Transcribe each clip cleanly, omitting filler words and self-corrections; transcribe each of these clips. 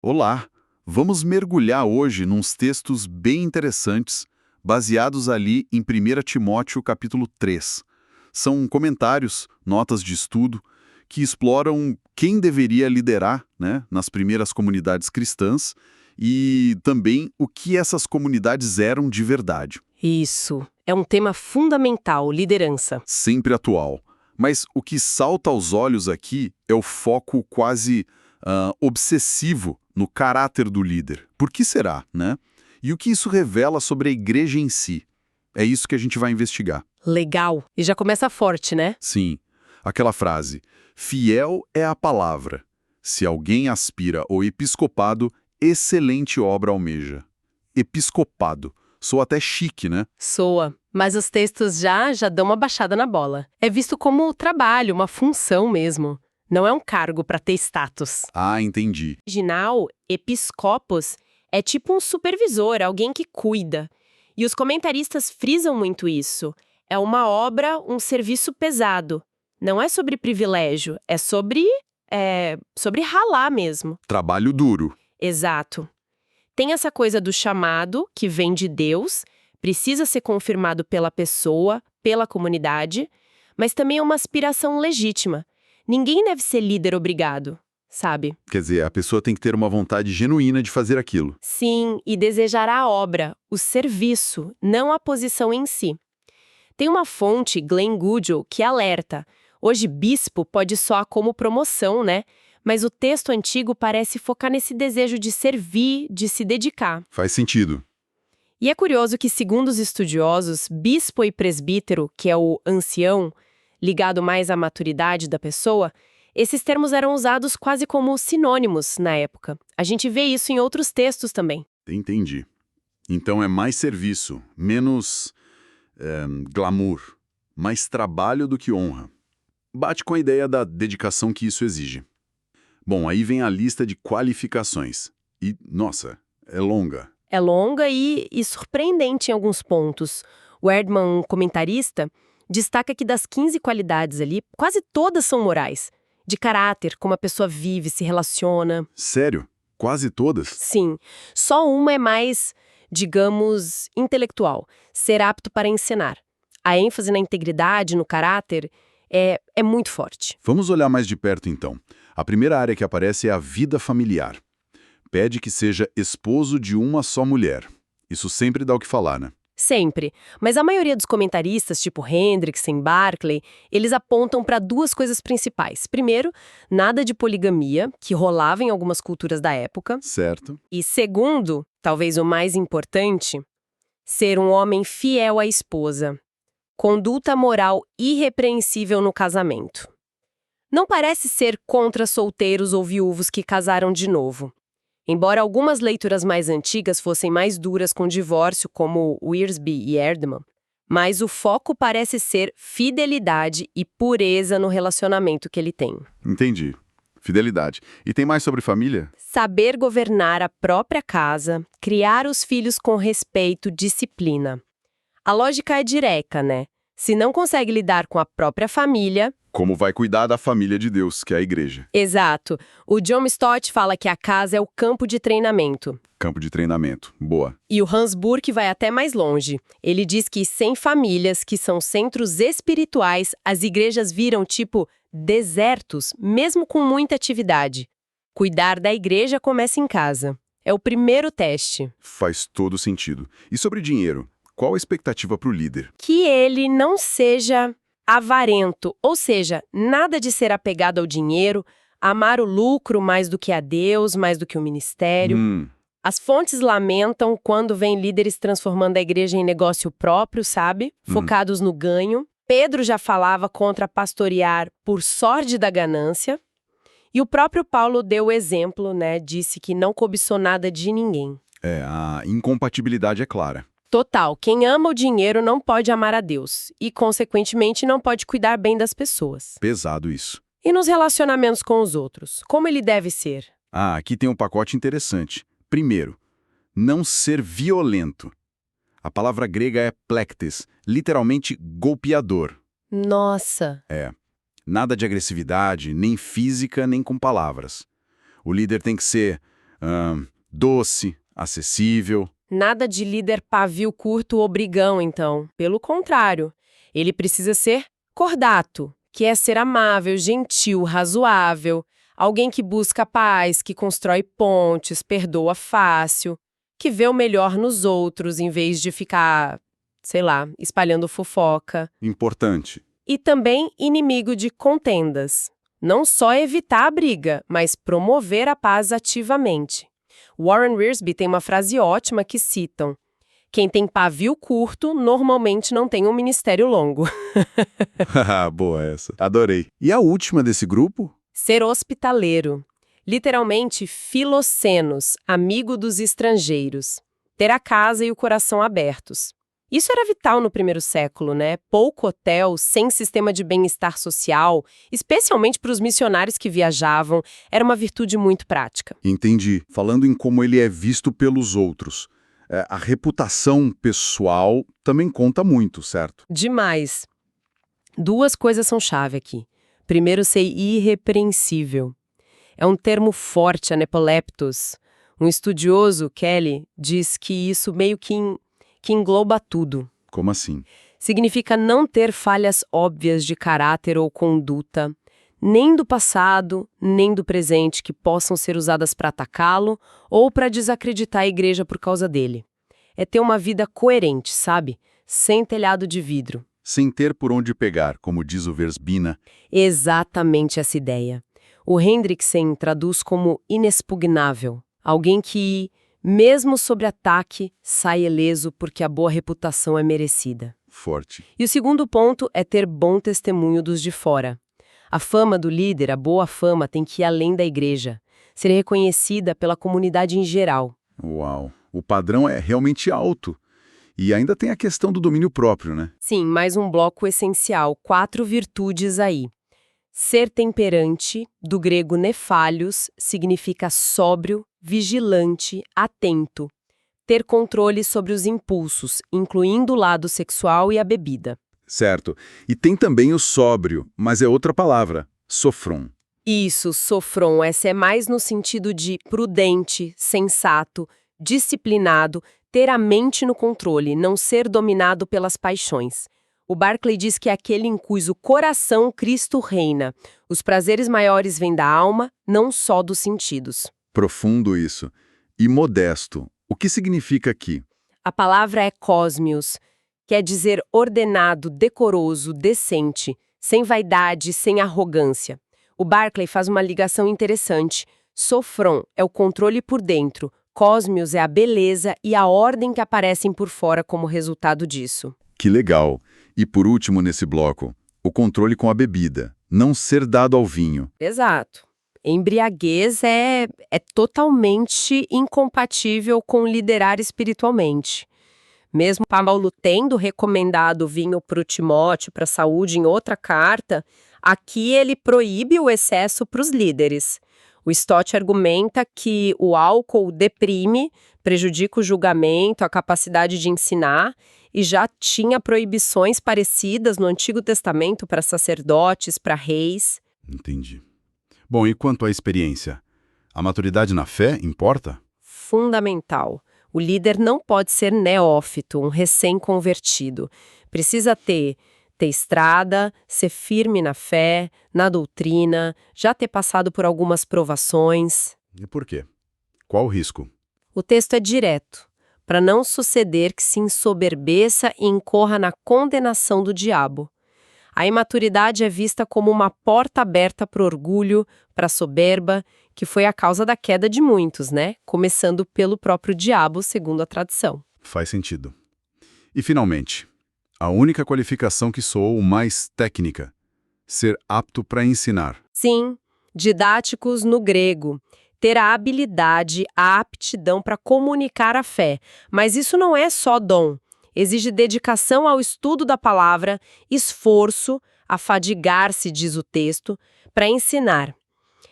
Olá! Vamos mergulhar hoje nos textos bem interessantes, baseados ali em 1 Timóteo capítulo 3. São comentários, notas de estudo, que exploram quem deveria liderar, né, nas primeiras comunidades cristãs e também o que essas comunidades eram de verdade. Isso. É um tema fundamental, liderança. Sempre atual. Mas o que salta aos olhos aqui é o foco quase obsessivo no caráter do líder. Por que será, né? E o que isso revela sobre a igreja em si? É isso que a gente vai investigar. Legal. E já começa forte, né? Sim, aquela frase, fiel é a palavra. Se alguém aspira ao episcopado, excelente obra almeja. Episcopado. Soa até chique, né? Soa. Mas os textos já dão uma baixada na bola. É visto como trabalho, uma função mesmo. Não é um cargo para ter status. Ah, entendi. Original, episcopos, é tipo um supervisor, alguém que cuida. E os comentaristas frisam muito isso. É uma obra, um serviço pesado. Não é sobre privilégio, é sobre ralar mesmo. Trabalho duro. Exato. Tem essa coisa do chamado, que vem de Deus, precisa ser confirmado pela pessoa, pela comunidade, mas também é uma aspiração legítima. Ninguém deve ser líder obrigado, sabe? Quer dizer, a pessoa tem que ter uma vontade genuína de fazer aquilo. Sim, e desejar a obra, o serviço, não a posição em si. Tem uma fonte, Glenn Goodall, que alerta. Hoje, bispo pode soar como promoção, né? Mas o texto antigo parece focar nesse desejo de servir, de se dedicar. Faz sentido. E é curioso que, segundo os estudiosos, bispo e presbítero, que é o ancião, ligado mais à maturidade da pessoa, esses termos eram usados quase como sinônimos na época. A gente vê isso em outros textos também. Entendi. Então é mais serviço, menos glamour, mais trabalho do que honra. Bate com a ideia da dedicação que isso exige. Bom, aí vem a lista de qualificações. E, nossa, é longa. É longa e surpreendente em alguns pontos. O Erdman, um comentarista, destaca que das 15 qualidades ali, quase todas são morais. De caráter, como a pessoa vive, se relaciona. Sério? Quase todas? Sim. Só uma é mais, digamos, intelectual. Ser apto para ensinar. A ênfase na integridade, no caráter, é muito forte. Vamos olhar mais de perto, então. A primeira área que aparece é a vida familiar. Pede que seja esposo de uma só mulher. Isso sempre dá o que falar, né? Sempre. Mas a maioria dos comentaristas, tipo Hendrickson, Barclay, eles apontam para duas coisas principais. Primeiro, nada de poligamia, que rolava em algumas culturas da época. Certo. E segundo, talvez o mais importante, ser um homem fiel à esposa. Conduta moral irrepreensível no casamento. Não parece ser contra solteiros ou viúvos que casaram de novo. Embora algumas leituras mais antigas fossem mais duras com divórcio, como Wiersbe e Erdman, mas o foco parece ser fidelidade e pureza no relacionamento que ele tem. Entendi. Fidelidade. E tem mais sobre família? Saber governar a própria casa, criar os filhos com respeito, disciplina. A lógica é direta, né? Se não consegue lidar com a própria família... Como vai cuidar da família de Deus, que é a igreja. Exato. O John Stott fala que a casa é o campo de treinamento. Campo de treinamento. Boa. E o Hans Burke vai até mais longe. Ele diz que sem famílias, que são centros espirituais, as igrejas viram tipo desertos, mesmo com muita atividade. Cuidar da igreja começa em casa. É o primeiro teste. Faz todo sentido. E sobre dinheiro? Qual a expectativa para o líder? Que ele não seja avarento, ou seja, nada de ser apegado ao dinheiro, amar o lucro mais do que a Deus, mais do que o ministério. As fontes lamentam quando vem líderes transformando a igreja em negócio próprio, sabe? Focados no ganho. Pedro já falava contra pastorear por sorte da ganância. E o próprio Paulo deu o exemplo, né? Disse que não cobiçou nada de ninguém. A incompatibilidade é clara. Total, quem ama o dinheiro não pode amar a Deus e, consequentemente, não pode cuidar bem das pessoas. Pesado isso. E nos relacionamentos com os outros, como ele deve ser? Aqui tem um pacote interessante. Primeiro, não ser violento. A palavra grega é plektes, literalmente golpeador. Nossa! Nada de agressividade, nem física, nem com palavras. O líder tem que ser Doce, acessível. Nada de líder pavio curto ou brigão, então. Pelo contrário, ele precisa ser cordato, que é ser amável, gentil, razoável, alguém que busca paz, que constrói pontes, perdoa fácil, que vê o melhor nos outros em vez de ficar, sei lá, espalhando fofoca. Importante. E também inimigo de contendas. Não só evitar a briga, mas promover a paz ativamente. Warren Wiersbe tem uma frase ótima que citam: quem tem pavio curto normalmente não tem um ministério longo. Boa essa. Adorei. E a última desse grupo? Ser hospitaleiro. Literalmente, filocenos, amigo dos estrangeiros. Ter a casa e o coração abertos. Isso era vital no primeiro século, né? Pouco hotel, sem sistema de bem-estar social, especialmente para os missionários que viajavam, era uma virtude muito prática. Entendi. Falando em como ele é visto pelos outros, a reputação pessoal também conta muito, certo? Demais. Duas coisas são chave aqui. Primeiro, ser irrepreensível. É um termo forte, anepoleptos. Um estudioso, Kelly, diz que isso meio que engloba tudo. Como assim? Significa não ter falhas óbvias de caráter ou conduta, nem do passado, nem do presente, que possam ser usadas para atacá-lo ou para desacreditar a igreja por causa dele. É ter uma vida coerente, sabe? Sem telhado de vidro. Sem ter por onde pegar, como diz o Versbina. Exatamente essa ideia. O Hendrickson traduz como inexpugnável. Alguém que, mesmo sob ataque, sai ileso porque a boa reputação é merecida. Forte. E o segundo ponto é ter bom testemunho dos de fora. A fama do líder, a boa fama, tem que ir além da igreja. Ser reconhecida pela comunidade em geral. Uau. O padrão é realmente alto. E ainda tem a questão do domínio próprio, né? Sim, mais um bloco essencial. 4 virtudes aí. Ser temperante, do grego nefalios, significa sóbrio, vigilante, atento. Ter controle sobre os impulsos, incluindo o lado sexual e a bebida. Certo. E tem também o sóbrio, mas é outra palavra, sofron. Isso, sofron, essa é mais no sentido de prudente, sensato, disciplinado, ter a mente no controle, não ser dominado pelas paixões. O Barclay diz que é aquele em cujo coração Cristo reina. Os prazeres maiores vêm da alma, não só dos sentidos. Profundo isso. E modesto. O que significa aqui? A palavra é cosmios, quer dizer ordenado, decoroso, decente, sem vaidade, sem arrogância. O Barclay faz uma ligação interessante. Sofron é o controle por dentro, cosmios é a beleza e a ordem que aparecem por fora como resultado disso. Que legal. E por último nesse bloco, o controle com a bebida, não ser dado ao vinho. Exato. Embriaguez é totalmente incompatível com liderar espiritualmente. Mesmo Paulo tendo recomendado o vinho para o Timóteo, para a saúde, em outra carta, aqui ele proíbe o excesso para os líderes. O Stott argumenta que o álcool deprime, prejudica o julgamento, a capacidade de ensinar, e já tinha proibições parecidas no Antigo Testamento para sacerdotes, para reis. Entendi. Bom, e quanto à experiência? A maturidade na fé importa? Fundamental. O líder não pode ser neófito, um recém-convertido. Precisa ter estrada, ser firme na fé, na doutrina, já ter passado por algumas provações. E por quê? Qual o risco? O texto é direto, para não suceder que se ensoberbeça e incorra na condenação do diabo. A imaturidade é vista como uma porta aberta para o orgulho, para a soberba, que foi a causa da queda de muitos, né? Começando pelo próprio diabo, segundo a tradição. Faz sentido. E, finalmente, a única qualificação que soou mais técnica, ser apto para ensinar. Sim, didáticos no grego. Ter a habilidade, a aptidão para comunicar a fé. Mas isso não é só dom. Exige dedicação ao estudo da palavra, esforço, afadigar-se, diz o texto, para ensinar.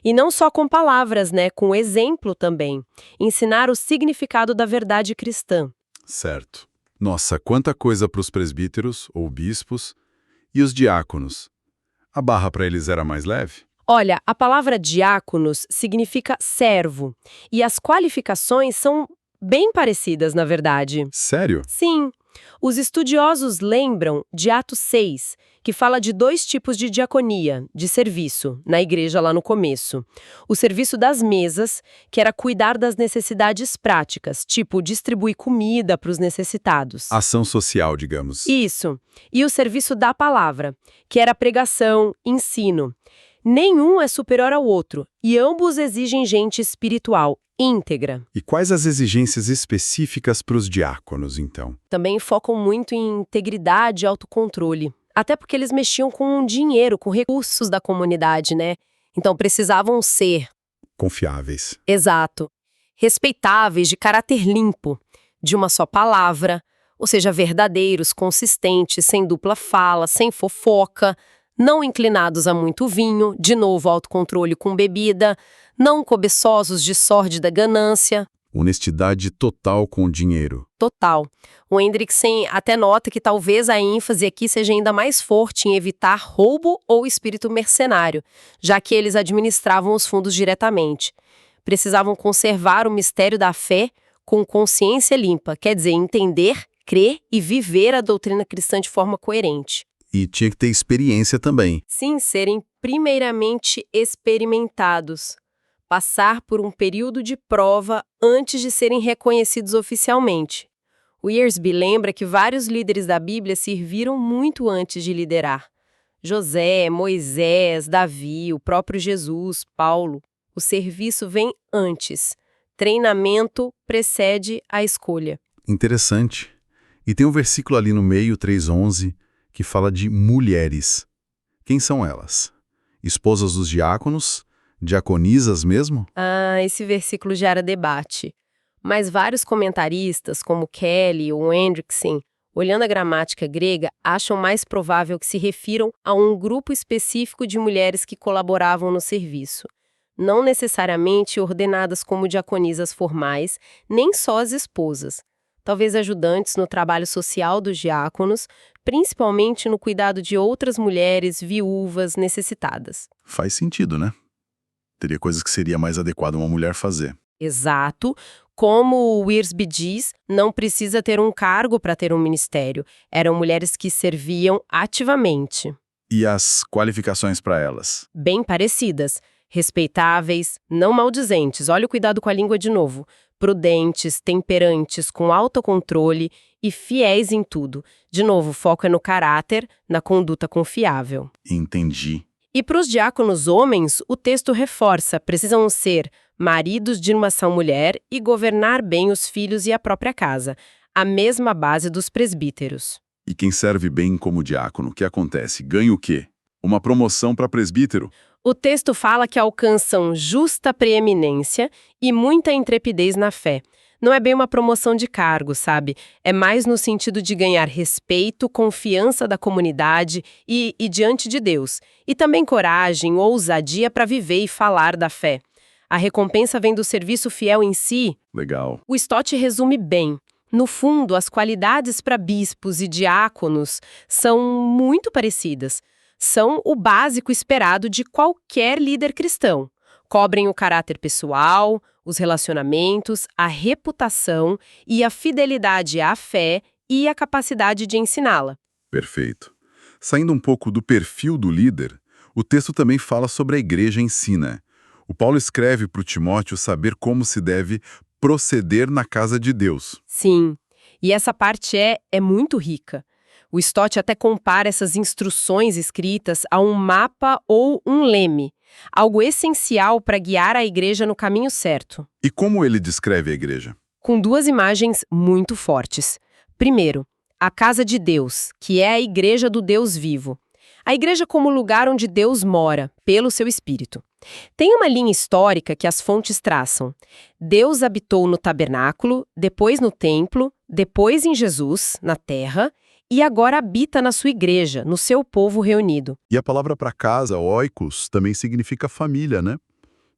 E não só com palavras, né? Com exemplo também. Ensinar o significado da verdade cristã. Certo. Nossa, quanta coisa para os presbíteros, ou bispos, e os diáconos. A barra para eles era mais leve? Olha, a palavra diáconos significa servo, e as qualificações são bem parecidas, na verdade. Sério? Sim, os estudiosos lembram de Atos 6, que fala de dois tipos de diaconia, de serviço, na igreja lá no começo. O serviço das mesas, que era cuidar das necessidades práticas, tipo distribuir comida para os necessitados. Ação social, digamos. Isso. E o serviço da palavra, que era pregação, ensino. Nenhum é superior ao outro, e ambos exigem gente espiritual, íntegra. E quais as exigências específicas para os diáconos, então? Também focam muito em integridade e autocontrole. Até porque eles mexiam com dinheiro, com recursos da comunidade, né? Então precisavam ser, Confiáveis. exato, respeitáveis, de caráter limpo, de uma só palavra, ou seja, verdadeiros, consistentes, sem dupla fala, sem fofoca, não inclinados a muito vinho, de novo autocontrole com bebida, não cobiçosos de sórdida ganância. Honestidade total com o dinheiro. Total. O Hendrickson até nota que talvez a ênfase aqui seja ainda mais forte em evitar roubo ou espírito mercenário, já que eles administravam os fundos diretamente. Precisavam conservar o mistério da fé com consciência limpa, quer dizer, entender, crer e viver a doutrina cristã de forma coerente. E tinha que ter experiência também. Sim, serem primeiramente experimentados. Passar por um período de prova antes de serem reconhecidos oficialmente. Wiersbe lembra que vários líderes da Bíblia serviram muito antes de liderar. José, Moisés, Davi, o próprio Jesus, Paulo. O serviço vem antes. Treinamento precede a escolha. Interessante. E tem um versículo ali no meio, 3:11, que fala de mulheres. Quem são elas? Esposas dos diáconos? Diaconisas mesmo? Esse versículo gera debate. Mas vários comentaristas, como Kelly ou Hendrickson, olhando a gramática grega, acham mais provável que se refiram a um grupo específico de mulheres que colaboravam no serviço. Não necessariamente ordenadas como diaconisas formais, nem só as esposas. Talvez ajudantes no trabalho social dos diáconos, principalmente no cuidado de outras mulheres viúvas necessitadas. Faz sentido, né? Teria coisas que seria mais adequado uma mulher fazer. Exato. Como o Wiersbe diz, não precisa ter um cargo para ter um ministério. Eram mulheres que serviam ativamente. E as qualificações para elas? Bem parecidas. Respeitáveis, não maldizentes, olha o cuidado com a língua de novo. Prudentes, temperantes, com autocontrole e fiéis em tudo. De novo, o foco é no caráter, na conduta confiável. Entendi. E para os diáconos homens, o texto reforça, precisam ser maridos de uma só mulher e governar bem os filhos e a própria casa, a mesma base dos presbíteros. E quem serve bem como diácono, o que acontece? Ganha o quê? Uma promoção para presbítero? O texto fala que alcançam justa preeminência e muita intrepidez na fé. Não é bem uma promoção de cargo, sabe? É mais no sentido de ganhar respeito, confiança da comunidade e diante de Deus. E também coragem, ousadia para viver e falar da fé. A recompensa vem do serviço fiel em si. Legal. O Stott resume bem. No fundo, as qualidades para bispos e diáconos são muito parecidas. São o básico esperado de qualquer líder cristão. Cobrem o caráter pessoal, os relacionamentos, a reputação e a fidelidade à fé e a capacidade de ensiná-la. Perfeito. Saindo um pouco do perfil do líder, o texto também fala sobre a igreja em si, né? O Paulo escreve para o Timóteo saber como se deve proceder na casa de Deus. Sim, e essa parte é muito rica. O Stott até compara essas instruções escritas a um mapa ou um leme, algo essencial para guiar a igreja no caminho certo. E como ele descreve a igreja? Com duas imagens muito fortes. Primeiro, a casa de Deus, que é a igreja do Deus vivo. A igreja como lugar onde Deus mora, pelo seu Espírito. Tem uma linha histórica que as fontes traçam. Deus habitou no tabernáculo, depois no templo, depois em Jesus, na terra, e agora habita na sua igreja, no seu povo reunido. E a palavra para casa, oikos, também significa família, né?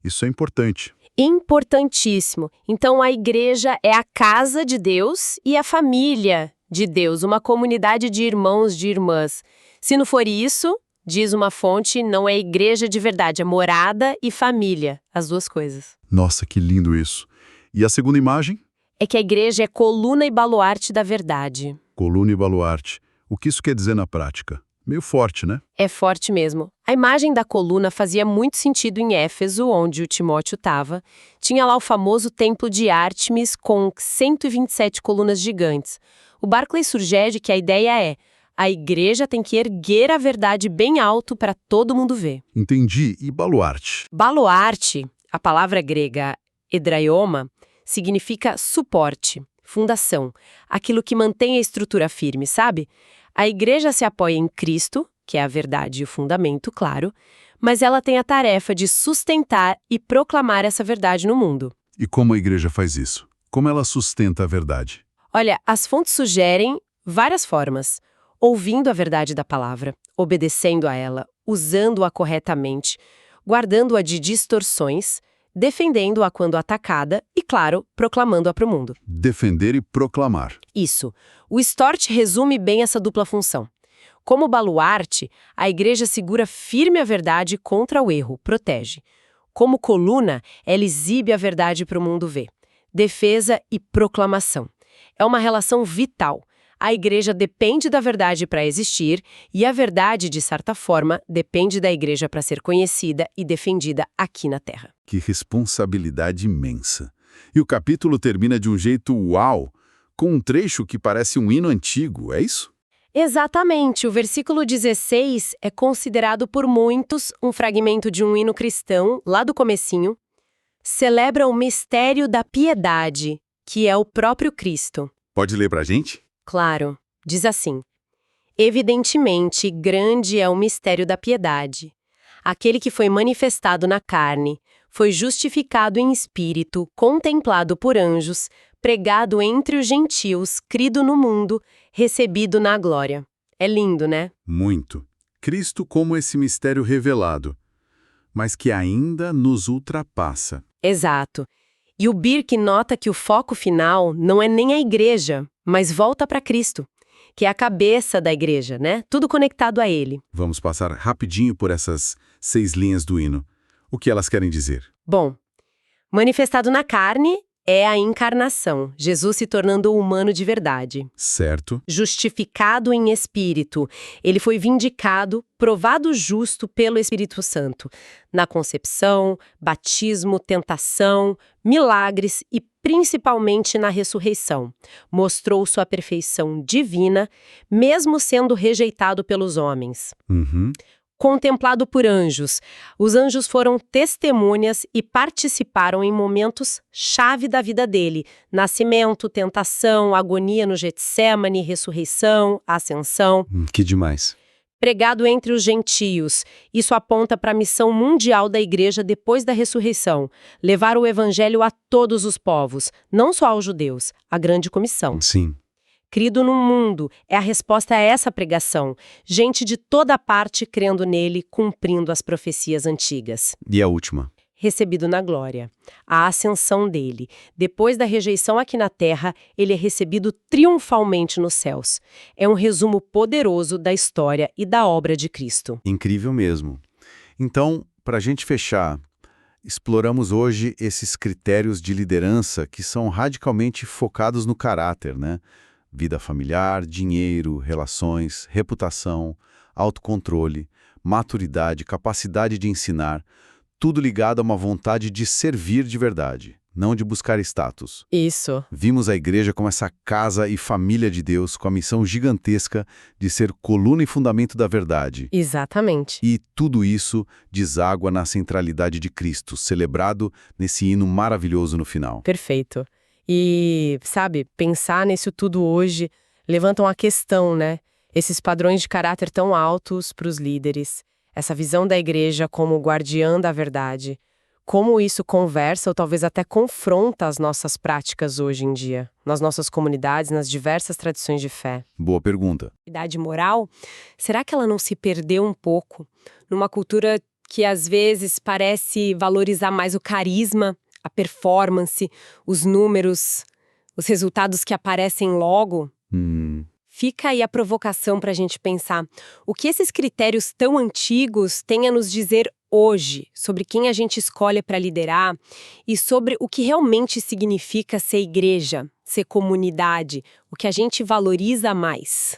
Isso é importante. Importantíssimo. Então a igreja é a casa de Deus e a família de Deus, uma comunidade de irmãos, de irmãs. Se não for isso, Diz uma fonte, não é igreja de verdade, é morada e família, as duas coisas. Nossa, que lindo isso. E a segunda imagem? É que a igreja é coluna e baluarte da verdade. Coluna e baluarte. O que isso quer dizer na prática? Meio forte, né? É forte mesmo. A imagem da coluna fazia muito sentido em Éfeso, onde o Timóteo estava. Tinha lá o famoso templo de Ártemis com 127 colunas gigantes. O Barclay sugere que a ideia é: a igreja tem que erguer a verdade bem alto para todo mundo ver. Entendi. E baluarte? Baluarte, a palavra grega hedraioma, significa suporte, fundação, aquilo que mantém a estrutura firme, sabe? A igreja se apoia em Cristo, que é a verdade e o fundamento, claro, mas ela tem a tarefa de sustentar e proclamar essa verdade no mundo. E como a igreja faz isso? Como ela sustenta a verdade? Olha, as fontes sugerem várias formas: ouvindo a verdade da palavra, obedecendo a ela, usando-a corretamente, guardando-a de distorções, defendendo-a quando atacada e, claro, proclamando-a para o mundo. Defender e proclamar. Isso. O Stort resume bem essa dupla função. Como baluarte, a igreja segura firme a verdade contra o erro, protege. Como coluna, ela exibe a verdade para o mundo ver. Defesa e proclamação. É uma relação vital. A igreja depende da verdade para existir e a verdade, de certa forma, depende da igreja para ser conhecida e defendida aqui na Terra. Que responsabilidade imensa. E o capítulo termina de um jeito uau, com um trecho que parece um hino antigo, é isso? Exatamente. O versículo 16 é considerado por muitos um fragmento de um hino cristão, lá do comecinho. Celebra o mistério da piedade, que é o próprio Cristo. Pode ler pra gente? Claro, diz assim: evidentemente, grande é o mistério da piedade. Aquele que foi manifestado na carne, foi justificado em espírito, contemplado por anjos, pregado entre os gentios, crido no mundo, recebido na glória. É lindo, né? Muito. Cristo como esse mistério revelado, mas que ainda nos ultrapassa. Exato. E o Birk nota que o foco final não é nem a igreja, mas volta para Cristo, que é a cabeça da igreja, né? Tudo conectado a ele. Vamos passar rapidinho por essas 6 linhas do hino. O que elas querem dizer? Bom, manifestado na carne é a encarnação, Jesus se tornando humano de verdade. Certo. Justificado em espírito, ele foi vindicado, provado justo pelo Espírito Santo, na concepção, batismo, tentação, milagres e principalmente na ressurreição. Mostrou sua perfeição divina, mesmo sendo rejeitado pelos homens. Contemplado por anjos. Os anjos foram testemunhas e participaram em momentos chave da vida dele: nascimento, tentação, agonia no Getsêmani, ressurreição, ascensão. Que demais. Pregado entre os gentios. Isso aponta para a missão mundial da igreja depois da ressurreição: levar o evangelho a todos os povos, não só aos judeus, a grande comissão. Sim. Crido no mundo é a resposta a essa pregação. Gente de toda parte crendo nele, cumprindo as profecias antigas. E a última? Recebido na glória. A ascensão dele. Depois da rejeição aqui na terra, ele é recebido triunfalmente nos céus. É um resumo poderoso da história e da obra de Cristo. Incrível mesmo. Então, para a gente fechar, exploramos hoje esses critérios de liderança que são radicalmente focados no caráter, né? Vida familiar, dinheiro, relações, reputação, autocontrole, maturidade, capacidade de ensinar, tudo ligado a uma vontade de servir de verdade, não de buscar status. Isso. Vimos a igreja como essa casa e família de Deus com a missão gigantesca de ser coluna e fundamento da verdade. Exatamente. E tudo isso deságua na centralidade de Cristo, celebrado nesse hino maravilhoso no final. Perfeito. E, sabe, pensar nisso tudo hoje levantam a questão, né? Esses padrões de caráter tão altos para os líderes, essa visão da igreja como guardiã da verdade, como isso conversa ou talvez até confronta as nossas práticas hoje em dia, nas nossas comunidades, nas diversas tradições de fé. Boa pergunta. Idade moral, será que ela não se perdeu um pouco numa cultura que às vezes parece valorizar mais o carisma, a performance, os números, os resultados que aparecem logo? Fica aí a provocação para a gente pensar o que esses critérios tão antigos têm a nos dizer hoje sobre quem a gente escolhe para liderar e sobre o que realmente significa ser igreja, ser comunidade, o que a gente valoriza mais.